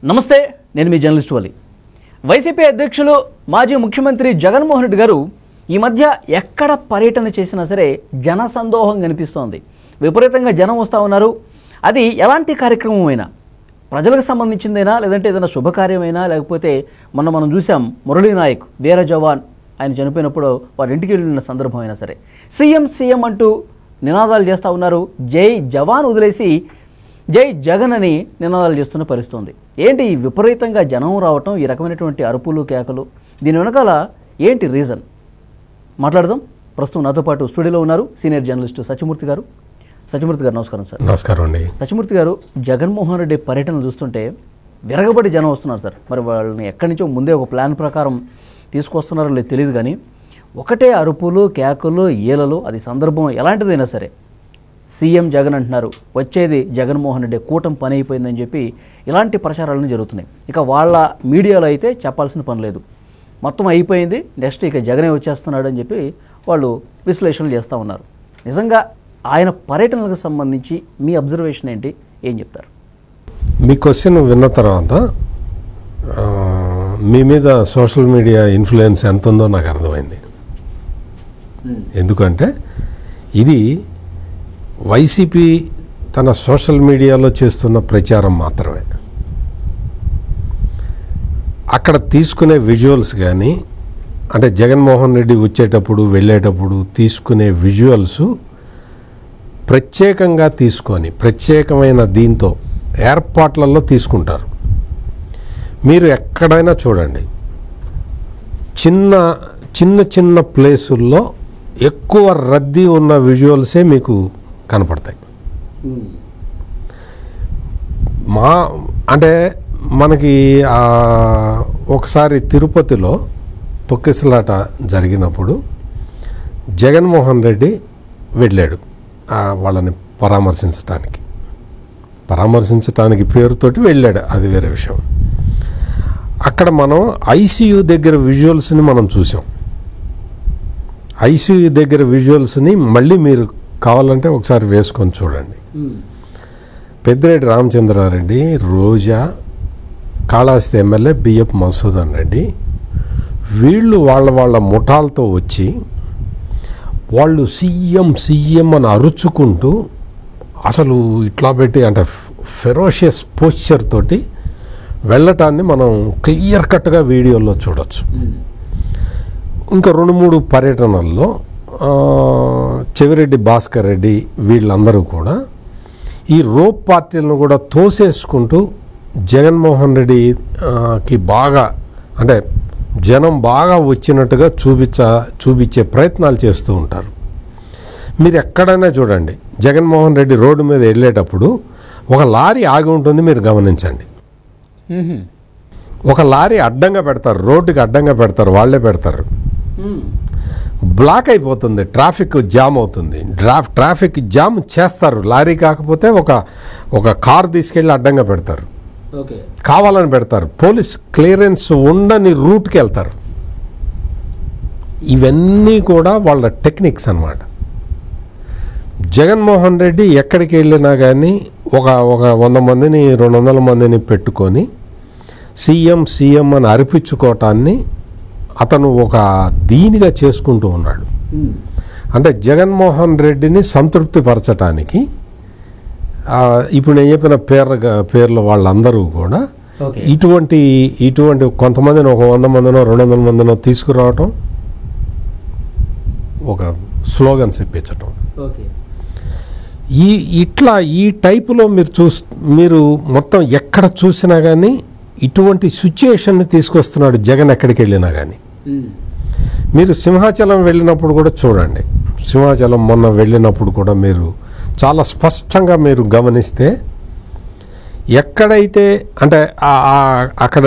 నమస్తే, నేను మీ జర్నలిస్ట్ వలి. వైసీపీ అధ్యక్షులు మాజీ ముఖ్యమంత్రి జగన్మోహన్ రెడ్డి గారు ఈ మధ్య ఎక్కడ పర్యటన చేసినా సరే జన సందోహం కనిపిస్తోంది. విపరీతంగా జనం వస్తూ ఉన్నారు. అది ఎలాంటి కార్యక్రమం అయినా, ప్రజలకు సంబంధించిందైనా, లేదంటే ఏదైనా శుభకార్యమైనా, లేకపోతే మనం చూసాం మురళీ నాయక్ వీర జవాన్ ఆయన చనిపోయినప్పుడు వారి ఇంటికి వెళ్ళిన సందర్భం అయినా సరే సీఎం అంటూ నినాదాలు చేస్తూ ఉన్నారు. జై జవాన్ వదిలేసి జై జగన్ అని నినాదాలు చేస్తున్న పరిస్థితుంది. ఏంటి ఈ విపరీతంగా జనం రావటం, ఈ రకమైనటువంటి అరుపులు కేకలు, దీని వెనకాల ఏంటి రీజన్? మాట్లాడదాం. ప్రస్తుతం నాతో పాటు స్టూడియోలో ఉన్నారు సీనియర్ జర్నలిస్టు సత్యమూర్తి గారు. సత్యమూర్తి గారు నమస్కారం సార్. నమస్కారం అండి. సత్యమూర్తి గారు, జగన్మోహన్ రెడ్డి పర్యటన చూస్తుంటే విరగబడి జనం వస్తున్నారు సార్. మరి వాళ్ళని ఎక్కడి నుంచో ముందే ఒక ప్లాన్ ప్రకారం తీసుకొస్తున్నారో లేదు తెలియదు, కానీ ఒకటే అరుపులు కేకలు ఈలలు. అది సందర్భం ఎలాంటిదైనా సరే సీఎం జగన్ అంటున్నారు, వచ్చేది జగన్మోహన్ రెడ్డి, కూటమి పని అయిపోయిందని చెప్పి ఇలాంటి ప్రచారాలను జరుగుతున్నాయి. ఇక వాళ్ళ మీడియాలో అయితే చెప్పాల్సిన పని లేదు, మొత్తం అయిపోయింది, నెక్స్ట్ ఇక జగనే వచ్చేస్తున్నాడు అని చెప్పి వాళ్ళు విశ్లేషణలు చేస్తూ ఉన్నారు. నిజంగా ఆయన పర్యటనలకు సంబంధించి మీ అబ్జర్వేషన్ ఏంటి, ఏం చెప్తారు? మీ క్వశ్చన్ విన్న తర్వాత మీ మీద సోషల్ మీడియా ఇన్ఫ్లుయెన్స్ ఎంత ఉందో నాకు అర్థమైంది. ఎందుకంటే ఇది వైసీపీ తన సోషల్ మీడియాలో చేస్తున్న ప్రచారం మాత్రమే. అక్కడ తీసుకునే విజువల్స్ కానీ, అంటే జగన్మోహన్ రెడ్డి వచ్చేటప్పుడు వెళ్ళేటప్పుడు తీసుకునే విజువల్స్ ప్రత్యేకంగా తీసుకొని ప్రత్యేకమైన దీంతో ఏర్పాట్లలో తీసుకుంటారు. మీరు ఎక్కడైనా చూడండి, చిన్న చిన్న ప్లేసుల్లో ఎక్కువ రద్దీ ఉన్న విజువల్సే మీకు కనపడతాయి. అంటే మనకి ఒకసారి తిరుపతిలో తొక్కిసలాట జరిగినప్పుడు జగన్మోహన్ రెడ్డి వెళ్ళాడు వాళ్ళని పరామర్శించడానికి పేరుతోటి వెళ్ళాడు, అది వేరే విషయం. అక్కడ మనం ఐసీయూ దగ్గర విజువల్స్ని మనం చూసాం. ఐసీయూ దగ్గర విజువల్స్ని మళ్ళీ మీరు కావాలంటే ఒకసారి వేసుకొని చూడండి. పెద్దిరెడ్డి రామచంద్రారెడ్డి, రోజా, కాళహస్తి ఎమ్మెల్యే బిఎఫ్ మసూదన్ రెడ్డి వీళ్ళు వాళ్ళ ముఠాలతో వచ్చి వాళ్ళు సీఎం అని అరుచుకుంటూ అసలు ఇట్లా పెట్టి, అంటే ఫెరోషియస్ పోస్చర్ తోటి వెళ్ళటాన్ని మనం క్లియర్ కట్గా వీడియోలో చూడొచ్చు. ఇంకా 2-3 పర్యటనల్లో చెవిరెడ్డి భాస్కర్ రెడ్డి వీళ్ళందరూ కూడా ఈ రోప్ పార్టీలను కూడా తోసేసుకుంటూ జగన్మోహన్ రెడ్డికి బాగా, అంటే జనం బాగా వచ్చినట్టుగా చూపించే ప్రయత్నాలు చేస్తూ ఉంటారు. మీరు ఎక్కడైనా చూడండి, జగన్మోహన్ రెడ్డి రోడ్డు మీద వెళ్ళేటప్పుడు ఒక లారీ ఆగి ఉంటుంది, మీరు గమనించండి. ఒక లారీ అడ్డంగా పెడతారు, రోడ్డుకి అడ్డంగా పెడతారు, వాళ్ళే పెడతారు. బ్లాక్ అయిపోతుంది, ట్రాఫిక్ జామ్ అవుతుంది. ట్రాఫిక్ జామ్ చేస్తారు, లారీ కాకపోతే ఒక కార్ తీసుకెళ్ళి అడ్డంగా పెడతారు, కావాలని పెడతారు. పోలీస్ క్లియరెన్స్ ఉండని రూట్కి వెళ్తారు. ఇవన్నీ కూడా వాళ్ళ టెక్నిక్స్ అన్నమాట. జగన్మోహన్ రెడ్డి ఎక్కడికి వెళ్ళినా కానీ ఒక 100 మందిని 200 మందిని పెట్టుకొని సీఎం అని అరిపించుకోవటాన్ని అతను ఒక దీనిగా చేసుకుంటూ ఉన్నాడు. అంటే జగన్మోహన్ రెడ్డిని సంతృప్తిపరచడానికి ఇప్పుడు నేను చెప్పిన పేర్ల వాళ్ళందరూ కూడా ఇటువంటి కొంతమందిని, ఒక 100 మందినో 200 మందినో తీసుకురావటం, ఒక స్లోగన్స్ ఇప్పించటం, ఈ టైపులో మీరు మొత్తం ఎక్కడ చూసినా కానీ ఇటువంటి సిచ్యుయేషన్ని తీసుకొస్తున్నాడు జగన్ ఎక్కడికి వెళ్ళినా కానీ. మీరు సింహాచలం వెళ్ళినప్పుడు కూడా చూడండి, సింహాచలం మొన్న వెళ్ళినప్పుడు కూడా మీరు చాలా స్పష్టంగా మీరు గమనిస్తే ఎక్కడైతే, అంటే అక్కడ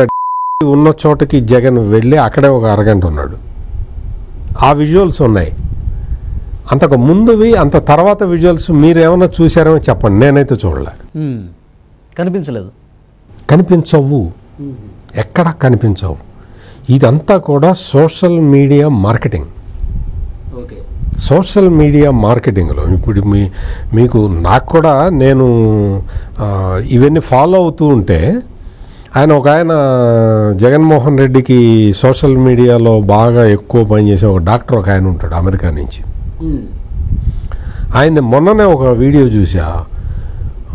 ఉన్న చోటకి జగన్ వెళ్ళి అక్కడే ఒక అరగంట ఉన్నాడు. ఆ విజువల్స్ ఉన్నాయి. అంతకు ముందువి, అంత తర్వాత విజువల్స్ మీరు ఏమైనా చూసారేమో చెప్పండి. నేనైతే చూడలే, కనిపించవు, ఎక్కడ కనిపించవు. ఇదంతా కూడా social media marketing. Social media మార్కెటింగ్లో ఇప్పుడు మీకు నాకు కూడా నేను ఇవన్నీ ఫాలో అవుతూ ఉంటే ఆయన జగన్మోహన్ రెడ్డికి సోషల్ మీడియాలో బాగా ఎక్కువ పనిచేసే ఒక డాక్టర్ ఒక ఆయన ఉంటాడు అమెరికా నుంచి. ఆయన మొన్ననే ఒక వీడియో చూసా.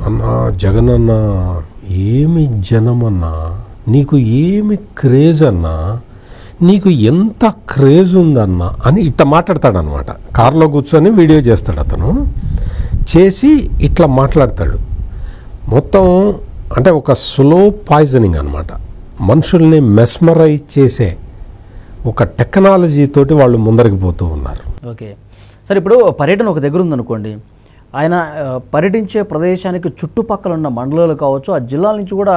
అన్న జగన్ అన్న ఏమి జనం అన్నా, నీకు ఏమి క్రేజ్ అన్నా, నీకు ఎంత క్రేజ్ ఉందన్నా అని ఇట్లా మాట్లాడతాడు అనమాట. కారులో కూర్చొని వీడియో చేస్తాడు అతను. చేసి ఇట్లా మాట్లాడతాడు. మొత్తం అంటే ఒక స్లో పాయిజనింగ్ అనమాట. మనుషుల్ని మెస్మరైజ్ చేసే ఒక టెక్నాలజీ తోటి వాళ్ళు ముందరికి పోతూ ఉన్నారు. ఓకే సార్, ఇప్పుడు పర్యటన ఒక దగ్గర ఉందనుకోండి, ఆయన పర్యటించే ప్రదేశానికి చుట్టుపక్కల ఉన్న మండలాలు కావచ్చు, ఆ జిల్లాల నుంచి కూడా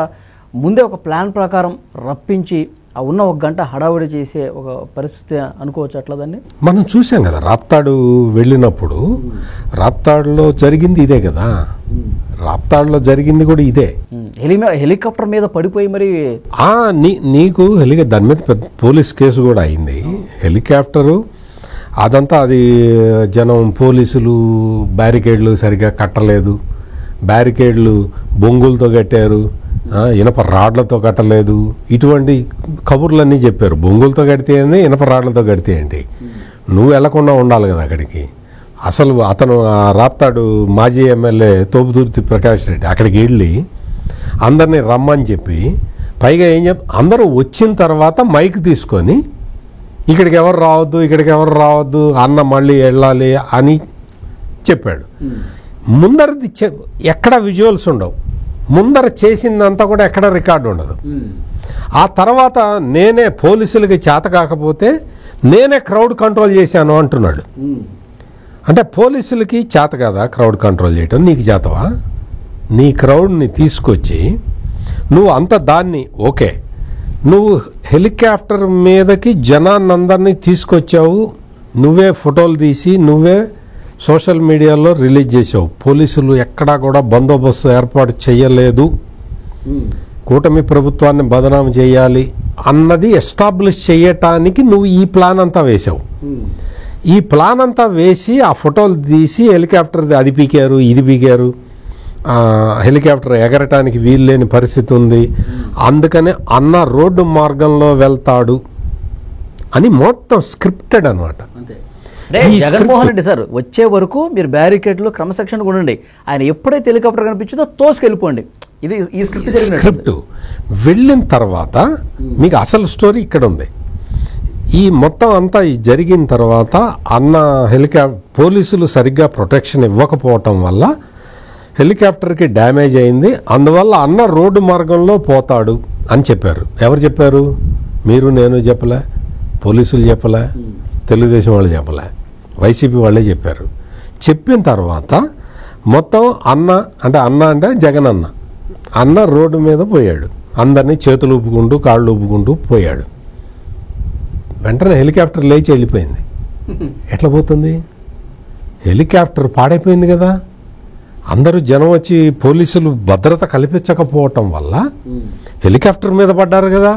ముందే ఒక ప్లాన్ ప్రకారం రప్పించి ఆ ఉన్న ఒక గంట హడావిడి చేసే ఒక పరిస్థితి అనుకోవచ్చు అట్లా దాన్ని మనం చూసాం కదా. రాప్తాడు వెళ్ళినప్పుడు రాప్తాడులో జరిగింది ఇదే కదా. రాప్తాడులో జరిగింది కూడా ఇదే. హెలికాప్టర్ మీద పడిపోయి మరి నీకు దాని మీద పెద్ద పోలీస్ కేసు కూడా అయింది. హెలికాప్టరు అదంతా అది జనం పోలీసులు బ్యారికేడ్లు సరిగ్గా కట్టలేదు, బ్యారికేడ్లు బొంగులతో కట్టారు, ఇనప రాడ్లతో కట్టలేదు, ఇటువంటి కబుర్లన్నీ చెప్పారు. బొంగులతో కడితే ఏంది, ఇనప రాడ్లతో కడితే ఏంటి? నువ్వు వెళ్లకుండా ఉండాలి కదా అక్కడికి. అసలు అతను రాప్తాడు మాజీ ఎమ్మెల్యే తోపుదుర్తి ప్రకాష్ రెడ్డి అక్కడికి వెళ్ళి అందరినీ రమ్మని చెప్పి, పైగా అందరూ వచ్చిన తర్వాత మైక్ తీసుకొని ఇక్కడికి ఎవరు రావద్దు అన్న మళ్ళీ వెళ్ళాలి అని చెప్పాడు. ముందరది ఎక్కడ విజువల్స్ ఉండవు, ముందర చేసిందంతా కూడా ఎక్కడ రికార్డు ఉండదు. ఆ తర్వాత నేనే పోలీసులకి చేత కాకపోతే నేనే క్రౌడ్ కంట్రోల్ చేశాను అంటున్నాడు. అంటే పోలీసులకి చేత కదా క్రౌడ్ కంట్రోల్ చేయటం, నీకు చేతవా? నీ క్రౌడ్ని తీసుకొచ్చి నువ్వు అంత దాన్ని ఓకే, నువ్వు హెలికాప్టర్ మీదకి జనాన్నందరినీ తీసుకొచ్చావు, నువ్వే ఫోటోలు తీసి నువ్వే సోషల్ మీడియాలో రిలీజ్ చేసావు. పోలీసులు ఎక్కడా కూడా బందోబస్తు ఏర్పాటు చేయలేదు, కూటమి ప్రభుత్వాన్ని బదనాము చేయాలి అన్నది ఎస్టాబ్లిష్ చేయటానికి నువ్వు ఈ ప్లాన్ అంతా వేసావు. ఈ ప్లాన్ అంతా వేసి ఆ ఫోటోలు తీసి హెలికాప్టర్ అది పీకారు, ఇది పీకారు, హెలికాప్టర్ ఎగరటానికి వీలు లేని పరిస్థితి ఉంది, అందుకని అన్న రోడ్డు మార్గంలో వెళ్తాడు అని మొత్తం స్క్రిప్టెడ్ అనమాట. జగన్మోహన్ రెడ్డి సార్ వచ్చే వరకు మీరు బ్యారికేడ్లు క్రమశిక్షణ కూడా ఉండండి, ఆయన ఎప్పుడైతే హెలికాప్టర్ కనిపించిందో తోసుకెళ్ళిపోండి. ఇది ఈ స్క్రిప్ట్. వెళ్ళిన తర్వాత మీకు అసలు స్టోరీ ఇక్కడ ఉంది. ఈ మొత్తం అంతా జరిగిన తర్వాత అన్న పోలీసులు సరిగ్గా ప్రొటెక్షన్ ఇవ్వకపోవటం వల్ల హెలికాప్టర్కి డ్యామేజ్ అయింది, అందువల్ల అన్న రోడ్డు మార్గంలో పోతాడు అని చెప్పారు. ఎవరు చెప్పారు? మీరు, నేను చెప్పలే, పోలీసులు చెప్పలే, తెలుగుదేశం వాళ్ళు చెప్పలే, వైసీపీ వాళ్ళే చెప్పారు. చెప్పిన తర్వాత మొత్తం అన్న అంటే జగన్ అన్న రోడ్డు మీద పోయాడు, అందరినీ చేతులు ఊపుకుంటూ కాళ్ళు ఊపుకుంటూ పోయాడు. వెంటనే హెలికాప్టర్ లేచి వెళ్ళిపోయింది. ఎట్లా పోతుంది? హెలికాప్టర్ పాడైపోయింది కదా. అందరూ జనం వచ్చి పోలీసులు భద్రత కల్పించకపోవటం వల్ల హెలికాప్టర్ మీద పడ్డారు కదా.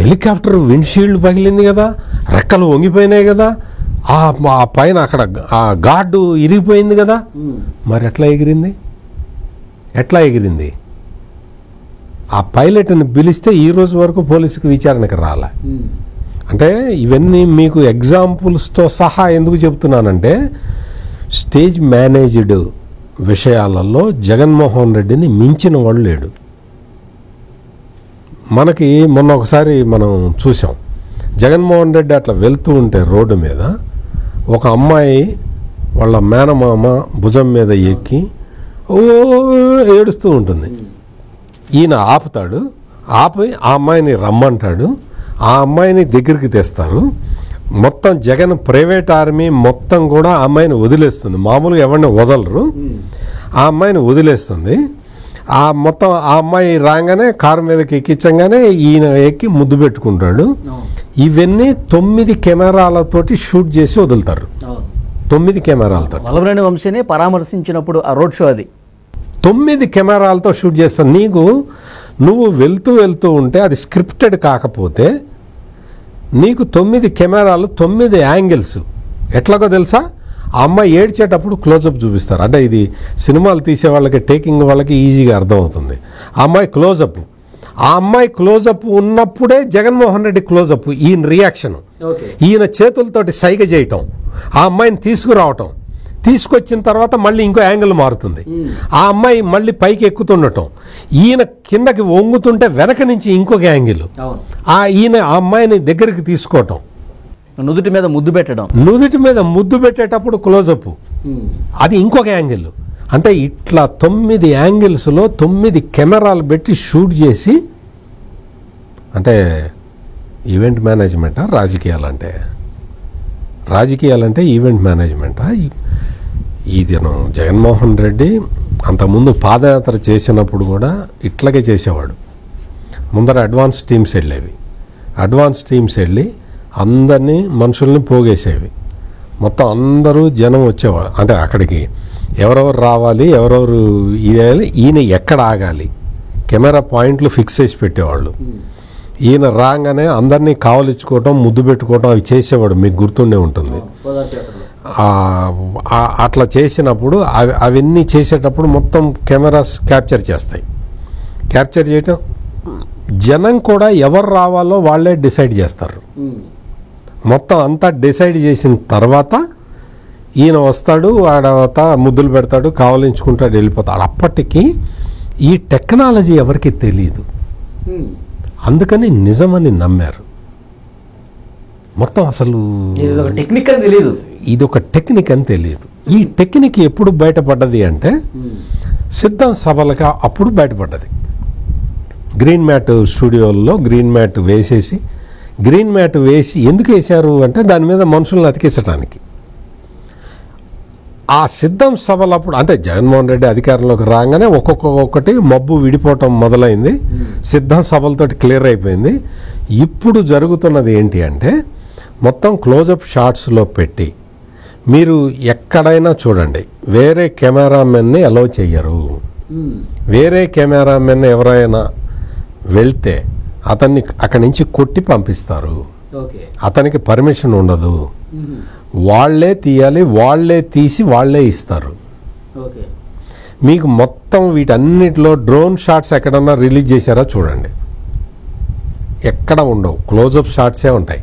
హెలికాప్టర్ విండ్షీల్డ్ పగిలింది కదా, రెక్కలు వంగిపోయినాయి కదా, ఆ పైన అక్కడ ఆ గార్డు ఇరిగిపోయింది కదా. మరి ఎట్లా ఎగిరింది? ఆ పైలట్ని పిలిస్తే ఈ రోజు వరకు పోలీసుకు విచారణకు రాలే. అంటే ఇవన్నీ మీకు ఎగ్జాంపుల్స్తో సహా ఎందుకు చెప్తున్నానంటే, స్టేజ్ మేనేజ్డ్ విషయాలలో జగన్మోహన్ రెడ్డిని మించిన వాడు లేడు. మనకి మొన్న ఒకసారి మనం చూసాం, జగన్మోహన్ రెడ్డి అట్లా వెళ్తూ ఉంటే రోడ్డు మీద ఒక అమ్మాయి వాళ్ళ మేనమామ భుజం మీద ఎక్కి ఏడుస్తూ ఉంటుంది. ఈయన ఆపుతాడు, ఆపి ఆ అమ్మాయిని రమ్మంటాడు, ఆ అమ్మాయిని దగ్గరికి తెస్తారు. మొత్తం జగన్ ప్రైవేట్ ఆర్మీ మొత్తం కూడా ఆ అమ్మాయిని వదిలేస్తుంది. మామూలుగా ఎవరిని వదలరు, ఆ అమ్మాయిని వదిలేస్తుంది. ఆ మొత్తం ఆ అమ్మాయి రాగానే కారు మీదకి ఎక్కించగానే ఈయన ఎక్కి ముద్దు పెట్టుకుంటాడు. ఇవన్నీ 9 కెమెరాలతోటి షూట్ చేసి వదులుతారు. 9 కెమెరాలతో వల్లభనేని వంశీని పరామర్శించినప్పుడు ఆ రోడ్ షో అది 9 కెమెరాలతో షూట్ చేస్తాను. నువ్వు వెళ్తూ ఉంటే అది స్క్రిప్టెడ్ కాకపోతే నీకు 9 కెమెరాలు 9 యాంగిల్స్. ఎట్లాగో తెలుసా? ఆ అమ్మాయి ఏడ్చేటప్పుడు క్లోజప్ చూపిస్తారు. అంటే ఇది సినిమాలు తీసే వాళ్ళకి, టేకింగ్ వాళ్ళకి ఈజీగా అర్థమవుతుంది. ఆ అమ్మాయి క్లోజప్, ఆ అమ్మాయి క్లోజప్ ఉన్నప్పుడే జగన్మోహన్ రెడ్డి క్లోజప్, ఈయన రియాక్షన్, ఈయన చేతులతోటి సైగ చేయటం, ఆ అమ్మాయిని తీసుకురావటం, తీసుకొచ్చిన తర్వాత మళ్ళీ ఇంకో యాంగిల్ మారుతుంది, ఆ అమ్మాయి మళ్ళీ పైకి ఎక్కుతుండటం, ఈయన కిందకి వంగుతుంటే వెనక నుంచి ఇంకొక యాంగిల్, ఈయన ఆ అమ్మాయిని దగ్గరికి తీసుకోవటం, నుదుటి మీద ముద్దు పెట్టడం, నుదుటి మీద ముద్దు పెట్టేటప్పుడు క్లోజప్, అది ఇంకొక యాంగిల్. అంటే ఇట్లా 9 యాంగిల్స్లో 9 కెమెరాలు పెట్టి షూట్ చేసి, అంటే ఈవెంట్ మేనేజ్మెంటా రాజకీయాలంటే ఈవెంట్ మేనేజ్మెంటా? ఇది జగన్మోహన్ రెడ్డి అంతకుముందు పాదయాత్ర చేసినప్పుడు కూడా ఇట్లాగే చేసేవాడు. ముందర అడ్వాన్స్ టీమ్స్ వెళ్ళి అందరినీ మనుషుల్ని పోగేసేవి. మొత్తం అందరూ జనం వచ్చేవాడు. అంటే అక్కడికి ఎవరెవరు రావాలి, ఎవరెవరు ఇదేయాలి, ఈయన ఎక్కడ ఆగాలి, కెమెరా పాయింట్లు ఫిక్స్ చేసి పెట్టేవాళ్ళు. ఈయన రాగానే అందరినీ కావలించుకోవటం, ముద్దు పెట్టుకోవటం అవి చేసేవాడు, మీకు గుర్తుండే ఉంటుంది. అట్లా చేసినప్పుడు అవన్నీ చేసేటప్పుడు మొత్తం కెమెరాస్ క్యాప్చర్ చేయటం, జనం కూడా ఎవరు రావాలో వాళ్ళే డిసైడ్ చేస్తారు. మొత్తం అంతా డిసైడ్ చేసిన తర్వాత ఈయన వస్తాడు, ఆడత ముద్దులు పెడతాడు, కావలించుకుంటాడు, వెళ్ళిపోతాడు. అప్పటికి ఈ టెక్నాలజీ ఎవరికి తెలియదు, అందుకని నిజమని నమ్మారు. మొత్తం అసలు ఇది ఒక టెక్నిక్ అని తెలియదు. ఈ టెక్నిక్ ఎప్పుడు బయటపడ్డది అంటే సిద్ధం సభలుగా అప్పుడు బయటపడ్డది. గ్రీన్ మ్యాట్ స్టూడియోల్లో గ్రీన్ మ్యాట్ వేసి ఎందుకు వేశారు అంటే దాని మీద మనుషులను అతికించడానికి. ఆ సిద్ధం సభలప్పుడు అంటే జగన్మోహన్ రెడ్డి అధికారంలోకి రాగానే ఒక్కొక్కటి మబ్బు విడిపోవటం మొదలైంది, సిద్ధం సభలతోటి క్లియర్ అయిపోయింది. ఇప్పుడు జరుగుతున్నది ఏంటి అంటే మొత్తం క్లోజప్ షాట్స్లో పెట్టి మీరు ఎక్కడైనా చూడండి, వేరే కెమెరామెన్ని అలౌ చెయ్యరు. వేరే కెమెరామెన్ ఎవరైనా వెళ్తే అతన్ని అక్కడి నుంచి కొట్టి పంపిస్తారు, అతనికి పర్మిషన్ ఉండదు, వాళ్లే తీయాలి, వాళ్లే తీసి వాళ్లే ఇస్తారు. మీకు మొత్తం వీటన్నిటిలో డ్రోన్ షాట్స్ ఎక్కడన్నా రిలీజ్ చేశారా చూడండి, ఎక్కడ ఉండవు, క్లోజప్ షాట్సే ఉంటాయి.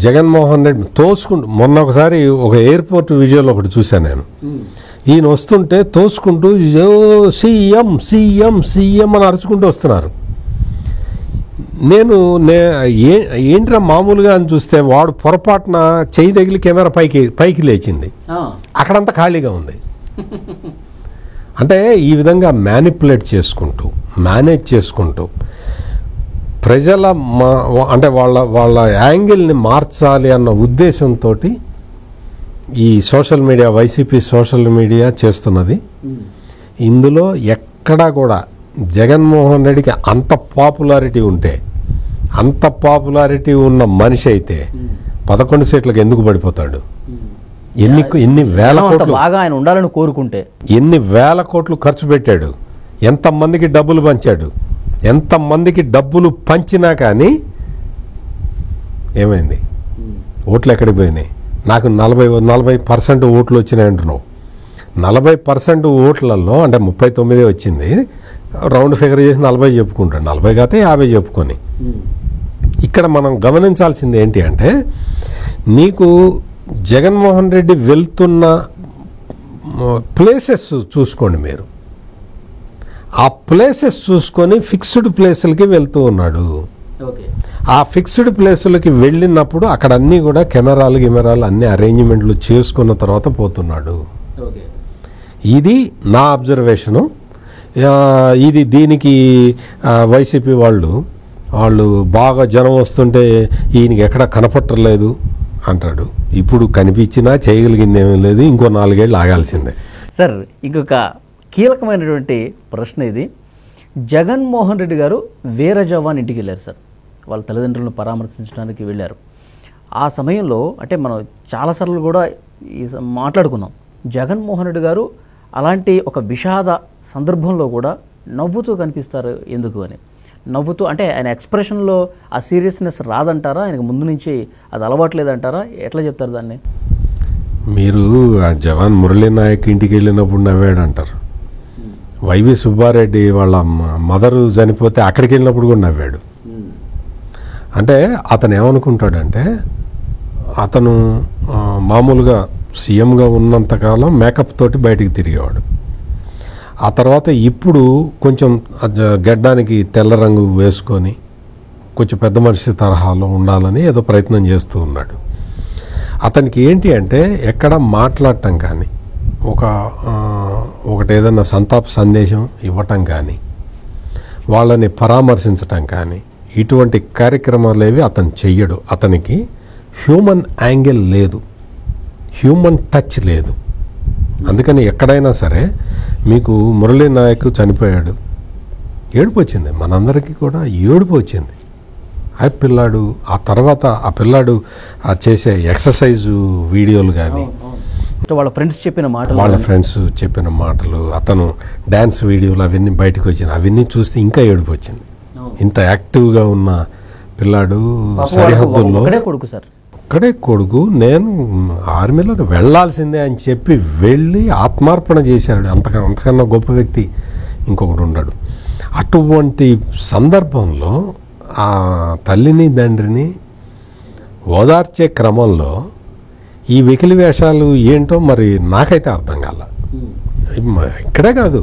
జగన్మోహన్ రెడ్డి తోసుకుంటూ, మొన్న ఒకసారి ఒక ఎయిర్పోర్ట్ విజువల్ ఒకటి చూశాను నేను, ఈయన వస్తుంటే తోసుకుంటూ సీఎం సీఎం సీఎం అని అరుచుకుంటూ వస్తున్నారు. ఏంట్రా మామూలుగా అని చూస్తే వాడు పొరపాటున చెయ్యి తగిలి కెమెరా పైకి లేచింది, అక్కడంతా ఖాళీగా ఉంది. అంటే ఈ విధంగా మేనేజ్ చేసుకుంటూ ప్రజల అంటే వాళ్ళ యాంగిల్ని మార్చాలి అన్న ఉద్దేశంతో ఈ social media, YCP social media చేస్తున్నది. ఇందులో ఎక్కడా కూడా జగన్మోహన్ రెడ్డికి అంత పాపులారిటీ ఉన్న మనిషి అయితే 11 సీట్లకు ఎందుకు పడిపోతాడు? ఎన్ని వేల కోట్లు బాగా ఆయన ఉండాలని కోరుకుంటే ఎన్ని వేల కోట్లు ఖర్చు పెట్టాడు, ఎంతమందికి డబ్బులు పంచాడు, ఎంతమందికి డబ్బులు పంచినా కానీ ఏమైంది? ఓట్లు ఎక్కడికి పోయినాయి? నాకు 40% ఓట్లు వచ్చినాయి అంటున్నావు. 40% ఓట్లలో అంటే 39 వచ్చింది, రౌండ్ ఫిగర్ చేసి 40 చెప్పుకుంటాడు, 40 కాతే 50 చెప్పుకొని. ఇక్కడ మనం గమనించాల్సింది ఏంటి అంటే నీకు జగన్మోహన్ రెడ్డి వెళ్తున్న ప్లేసెస్ చూసుకోండి, మీరు ఆ ప్లేసెస్ చూసుకొని ఫిక్స్డ్ ప్లేసులకి వెళ్తూ ఉన్నాడు. ఆ ఫిక్స్డ్ ప్లేసులకి వెళ్ళినప్పుడు అక్కడ అన్నీ కూడా కెమెరాలు అన్ని అరేంజ్మెంట్లు చేసుకున్న తర్వాత పోతున్నాడు. ఇది నా అబ్జర్వేషను. దీనికి వైసీపీ వాళ్ళు బాగా జనం వస్తుంటే ఈయనకి ఎక్కడ కనపట్టలేదు అంటాడు. ఇప్పుడు కనిపించినా చేయగలిగింది ఏమీ లేదు, ఇంకో 4 ఏళ్ళు ఆగాల్సిందే. సార్, ఇంకొక కీలకమైనటువంటి ప్రశ్న ఇది. జగన్మోహన్ రెడ్డి గారు వీర జవాన్ ఇంటికి వెళ్ళారు సార్, వాళ్ళ తల్లిదండ్రులను పరామర్శించడానికి వెళ్ళారు. ఆ సమయంలో అంటే మనం చాలాసార్లు కూడా మాట్లాడుకున్నాం, జగన్మోహన్ రెడ్డి గారు అలాంటి ఒక విషాద సందర్భంలో కూడా నవ్వుతూ కనిపిస్తారు ఎందుకు అని. నవ్వుతూ అంటే ఆయన ఎక్స్ప్రెషన్లో ఆ సీరియస్నెస్ రాదంటారా? ఆయనకు ముందు నుంచి అది అలవాట్లేదంటారా? ఎట్లా చెప్తారు దాన్ని? మీరు ఆ జవాన్ మురళీ నాయక్ ఇంటికి వెళ్ళినప్పుడు నవ్వాడు అంటారు, వైవి సుబ్బారెడ్డి వాళ్ళ మదరు చనిపోతే అక్కడికి వెళ్ళినప్పుడు కూడా నవ్వాడు. అంటే అతను ఏమనుకుంటాడంటే అతను మామూలుగా సీఎంగా ఉన్నంతకాలం మేకప్ తోటి బయటికి తిరిగేవాడు. ఆ తర్వాత ఇప్పుడు కొంచెం గడ్డానికి తెల్ల రంగు వేసుకొని కొంచెం పెద్ద మనిషి తరహాలో ఉండాలని ఏదో ప్రయత్నం చేస్తూ ఉన్నాడు. అతనికి ఏంటి అంటే ఎక్కడ మాట్లాడటం కానీ ఒకటి ఏదైనా సంతాప సందేశం ఇవ్వటం కానీ వాళ్ళని పరామర్శించటం కానీ ఇటువంటి కార్యక్రమాలు ఏవి అతను చెయ్యడు. అతనికి హ్యూమన్ యాంగిల్ లేదు, హ్యూమన్ టచ్ లేదు. అందుకని ఎక్కడైనా సరే మీకు మురళీ నాయక్ చనిపోయాడు, ఏడుపు వచ్చింది, మనందరికీ కూడా ఏడుపు వచ్చింది. ఆ పిల్లాడు ఆ తర్వాత ఆ పిల్లాడు చేసే ఎక్సర్సైజు వీడియోలు కానీ వాళ్ళ ఫ్రెండ్స్ చెప్పిన మాటలు అతను డ్యాన్స్ వీడియోలు అవన్నీ బయటకు వచ్చినాయి. అవన్నీ చూస్తే ఇంకా ఏడుపు వచ్చింది. ఇంత యాక్టివ్గా ఉన్న పిల్లాడు సరిహద్దుల్లో ఒక్కడే కొడుకు, నేను ఆర్మీలోకి వెళ్ళాల్సిందే అని చెప్పి వెళ్ళి ఆత్మార్పణ చేశాడు. అంతకన్నా గొప్ప వ్యక్తి ఇంకొకటి ఉన్నాడు. అటువంటి సందర్భంలో ఆ తల్లిని తండ్రిని ఓదార్చే క్రమంలో ఈ వెకిలి వేషాలు ఏంటో మరి నాకైతే అర్థం కాల. ఇక్కడే కాదు,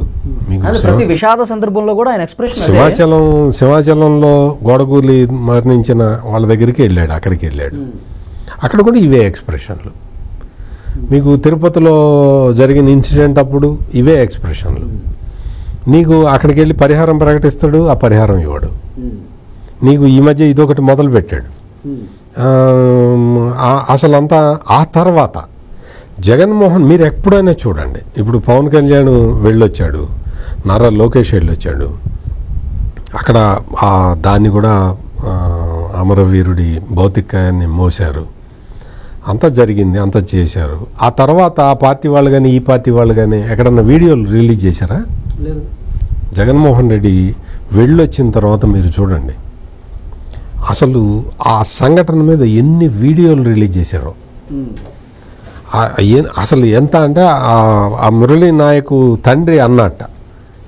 మీకు విషాద సందర్భంలో కూడా ఆయన ఎక్స్ప్రెషన్ సింహాచలంలో గోడగూలి మరణించిన వాళ్ళ దగ్గరికి వెళ్ళాడు, అక్కడికి వెళ్ళాడు, అక్కడ కూడా ఇవే ఎక్స్ప్రెషన్లు. మీకు తిరుపతిలో జరిగిన ఇన్సిడెంట్ అప్పుడు ఇవే ఎక్స్ప్రెషన్లు. నీకు అక్కడికి వెళ్ళి పరిహారం ప్రకటిస్తాడు, ఆ పరిహారం ఇవ్వడు. నీకు ఈ మధ్య ఇదొకటి మొదలు పెట్టాడు. అసలు అంతా ఆ తర్వాత జగన్మోహన్ మీరు ఎప్పుడైనా చూడండి, ఇప్పుడు పవన్ కళ్యాణ్ వెళ్ళొచ్చాడు, నారా లోకేష్ వెళ్ళొచ్చాడు, అక్కడ దాన్ని కూడా అమరవీరుడి భౌతికాయాన్ని మోశారు, అంతా జరిగింది, అంతా చేశారు. ఆ తర్వాత ఆ పార్టీ వాళ్ళు కానీ ఈ పార్టీ వాళ్ళు కానీ ఎక్కడన్నా వీడియోలు రిలీజ్ చేశారా? జగన్మోహన్ రెడ్డి వెళ్ళొచ్చిన తర్వాత మీరు చూడండి అసలు ఆ సంఘటన మీద ఎన్ని వీడియోలు రిలీజ్ చేశారో. అసలు ఎంత అంటే ఆ మురళీ నాయక్ తండ్రి అన్నట్ట,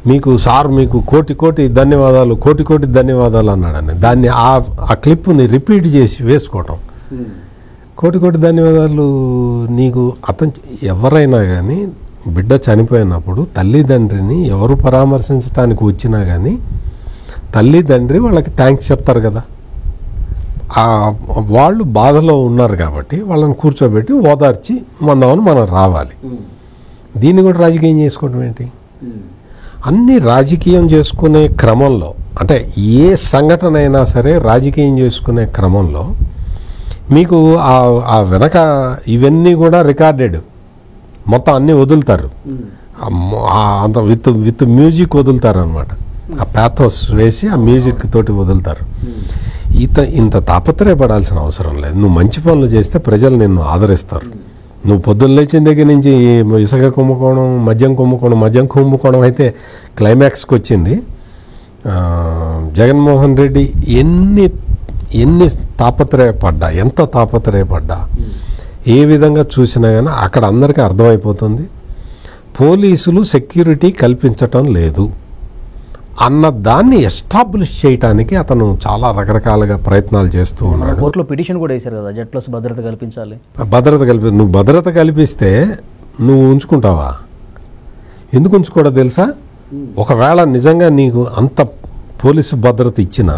మీకు సార్ మీకు కోటి ధన్యవాదాలు, కోటి ధన్యవాదాలు అన్నాడని. దాన్ని ఆ క్లిప్ని రిపీట్ చేసి వేసుకోవటం, కోటి ధన్యవాదాలు. నీకు ఎవరైనా కానీ బిడ్డ చనిపోయినప్పుడు తల్లిదండ్రిని ఎవరు పరామర్శించడానికి వచ్చినా కానీ తల్లిదండ్రి వాళ్ళకి థ్యాంక్స్ చెప్తారు కదా. వాళ్ళు బాధలో ఉన్నారు కాబట్టి వాళ్ళని కూర్చోబెట్టి ఓదార్చి మనం రావాలి. దీన్ని కూడా రాజకీయం చేసుకోవడం ఏంటి? అన్ని రాజకీయం చేసుకునే క్రమంలో, అంటే ఏ సంఘటన అయినా సరే రాజకీయం చేసుకునే క్రమంలో మీకు ఆ వెనక ఇవన్నీ కూడా రికార్డెడ్, మొత్తం అన్నీ వదులుతారు, అంత విత్ మ్యూజిక్ వదులుతారు అనమాట. ఆ ప్యాథోస్ వేసి ఆ మ్యూజిక్ తోటి వదులుతారు. ఇంత తాపత్రయపడాల్సిన అవసరం లేదు. నువ్వు మంచి పనులు చేస్తే ప్రజలు నిన్ను ఆదరిస్తారు. నువ్వు పొద్దున్న లేచిన దగ్గర నుంచి ఇసుక కుంభకోణం, మద్యం కుంభకోణం అయితే క్లైమాక్స్కి వచ్చింది. జగన్మోహన్ రెడ్డి ఎన్ని తాపత్రయపడ్డా, ఎంత తాపత్రయపడ్డా, ఏ విధంగా చూసినా కానీ అక్కడ అందరికీ అర్థమైపోతుంది పోలీసులు సెక్యూరిటీ కల్పించటం లేదు అన్న దాన్ని ఎస్టాబ్లిష్ చేయడానికి అతను చాలా రకరకాలుగా ప్రయత్నాలు చేస్తూ ఉన్నాడు. కోర్టులో పిటిషన్ కూడా వేశారు కదా, Z+ భద్రత కల్పించాలి. నువ్వు భద్రత కల్పిస్తే నువ్వు ఉంచుకుంటావా? ఎందుకు ఉంచుకోవడం తెలుసా? ఒకవేళ నిజంగా నీకు అంత పోలీసు భద్రత ఇచ్చినా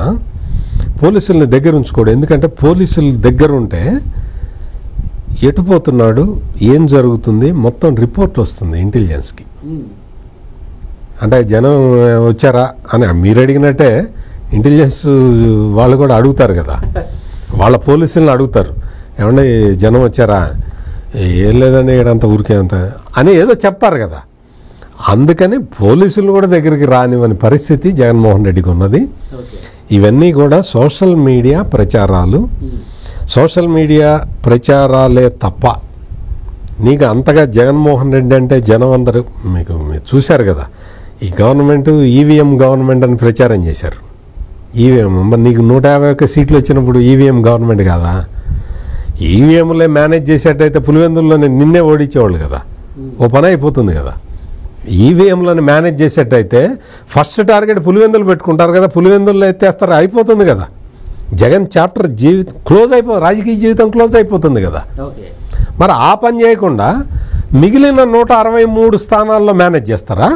పోలీసుల్ని దగ్గర ఉంచుకోడు. ఎందుకంటే పోలీసుల దగ్గర ఉంటే ఎటుపోతున్నాడు, ఏం జరుగుతుంది మొత్తం రిపోర్ట్ వస్తుంది ఇంటెలిజెన్స్కి. అంటే జనం వచ్చారా అని మీరు అడిగినట్టే ఇంటెలిజెన్స్ వాళ్ళు కూడా అడుగుతారు కదా, వాళ్ళ పోలీసులను అడుగుతారు, ఏమన్నా జనం వచ్చారా, ఏం లేదండి ఇక్కడంతా ఊరికే అంత అని ఏదో చెప్తారు కదా. అందుకని పోలీసులు కూడా దగ్గరికి రానివని పరిస్థితి జగన్మోహన్ రెడ్డికి ఉన్నది. ఇవన్నీ కూడా సోషల్ మీడియా ప్రచారాలే తప్ప నీకు అంతగా జగన్మోహన్ రెడ్డి అంటే జనం అందరూ మీరు చూశారు కదా, ఈ గవర్నమెంట్ ఈవీఎం గవర్నమెంట్ అని ప్రచారం చేశారు. ఈవీఎం మరి నీకు 151 సీట్లు వచ్చినప్పుడు ఈవీఎం గవర్నమెంట్ కాదా? ఈవీఎంలే మేనేజ్ చేసేటైతే పులివెందుల్లో నిన్నే ఓడించేవాళ్ళు కదా, ఓ పని అయిపోతుంది కదా. ఈవీఎంలను మేనేజ్ చేసేటైతే ఫస్ట్ టార్గెట్ పులివెందులు పెట్టుకుంటారు కదా, పులివెందుల్లో ఎత్తేస్తారు, అయిపోతుంది కదా. జగన్ చాప్టర్ క్లోజ్ రాజకీయ జీవితం క్లోజ్ అయిపోతుంది కదా. మరి ఆ పని చేయకుండా మిగిలిన 163 స్థానాల్లో మేనేజ్ చేస్తారా?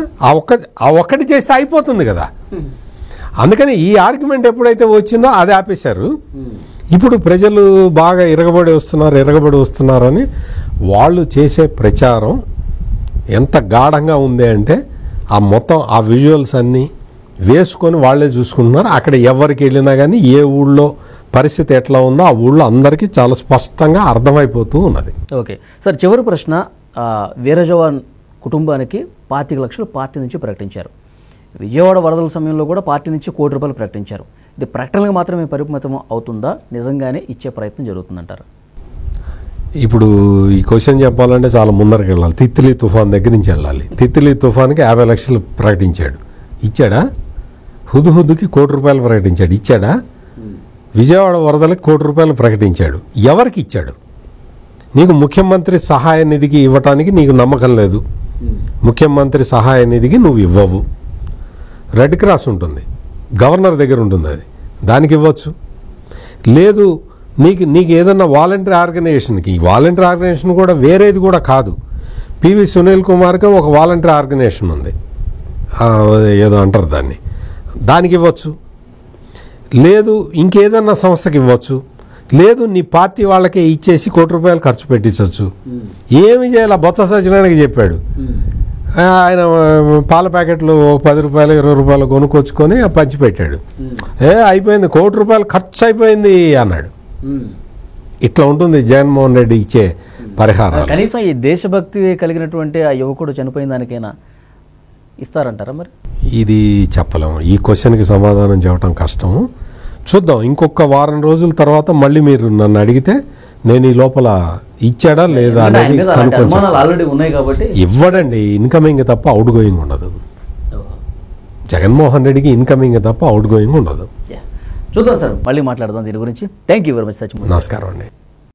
ఆ ఒక్కటి చేస్తే అయిపోతుంది కదా. అందుకని ఈ ఆర్గ్యుమెంట్ ఎప్పుడైతే వచ్చిందో అది ఆపేశారు. ఇప్పుడు ప్రజలు బాగా ఎరగబడి వస్తున్నారని వాళ్ళు చేసే ప్రచారం ఎంత గాఢంగా ఉంది అంటే ఆ మొత్తం ఆ విజువల్స్ అన్నీ వేసుకొని వాళ్ళే చూసుకుంటున్నారు. అక్కడ ఎవరికి వెళ్ళినా కానీ ఏ ఊళ్ళో పరిస్థితి ఎట్లా ఉందో ఆ ఊళ్ళో అందరికీ చాలా స్పష్టంగా అర్థమైపోతూ ఉన్నది. ఓకే సార్, చివరి ప్రశ్న. వీర జవాన్ కుటుంబానికి 25 లక్షలు పార్టీ నుంచి ప్రకటించారు. విజయవాడ వరదల సమయంలో కూడా పార్టీ నుంచి ₹1 కోటి ప్రకటించారు. ఇది ప్రకటనగా మాత్రమే పరిమితం అవుతుందా, నిజంగానే ఇచ్చే ప్రయత్నం జరుగుతుందంటారు? ఇప్పుడు ఈ క్వశ్చన్ చెప్పాలంటే చాలా ముందరికి వెళ్ళాలి. తిత్లీ తుఫాన్ దగ్గర నుంచి వెళ్ళాలి. తిత్లీ తుఫాన్కి 50 లక్షలు ప్రకటించాడు, ఇచ్చాడా? హుదుహుదుకి ₹1 కోటి ప్రకటించాడు, ఇచ్చాడా? విజయవాడ వరదలకు ₹1 కోటి ప్రకటించాడు, ఎవరికి ఇచ్చాడు? నీకు ముఖ్యమంత్రి సహాయ నిధికి ఇవ్వటానికి నీకు నమ్మకం లేదు. ముఖ్యమంత్రి సహాయ నిధికి నువ్వు ఇవ్వవు. రెడ్ క్రాస్ ఉంటుంది, గవర్నర్ దగ్గర ఉంటుంది, అది దానికి ఇవ్వచ్చు. లేదు నీకు ఏదన్నా వాలంటరీ ఆర్గనైజేషన్ కూడా వేరేది కూడా కాదు. పివి సునీల్ కుమార్కి ఒక వాలంటరీ ఆర్గనైజేషన్ ఉంది, ఏదో అంటారు దాన్ని, దానికి ఇవ్వచ్చు. లేదు ఇంకేదన్నా సంస్థకి ఇవ్వచ్చు. లేదు నీ పార్టీ వాళ్ళకే ఇచ్చేసి ₹1 కోటి ఖర్చు పెట్టించవచ్చు. ఏమి చేయాలి? బొత్స సత్యనారాయణకి చెప్పాడు, ఆయన పాల ప్యాకెట్లు ₹10 ₹20 కొనుక్కొచ్చుకొని పంచిపెట్టాడు. అయిపోయింది, ₹1 కోటి ఖర్చు అయిపోయింది అన్నాడు. ఇట్లా ఉంటుంది జగన్మోహన్ రెడ్డి ఇచ్చే పరిహారం. కనీసం ఈ దేశభక్తి కలిగినటువంటి ఆ యువకుడు చనిపోయిన దానికైనా ఇస్తారంటారా? మరి ఇది చెప్పలేము. ఈ క్వశ్చన్కి సమాధానం చెప్పడం కష్టము. చూద్దాం, ఇంకొక వారం రోజుల తర్వాత మళ్ళీ మీరు నన్ను అడిగితే నేను ఈ లోపల ఇచ్చాడా లేదా అనేది కనుక్కొని. ఇవ్వడండి, ఇన్కమింగ్ తప్ప అవుట్ గోయింగ్ ఉండదు. జగన్మోహన్ రెడ్డికి ఇన్కమింగ్ తప్ప అవుట్ గోయింగ్ ఉండదు. చూద్దాం సార్, మళ్ళీ మాట్లాడదాం దీని గురించి. Thank you very much Sachin. నమస్కారం అండి.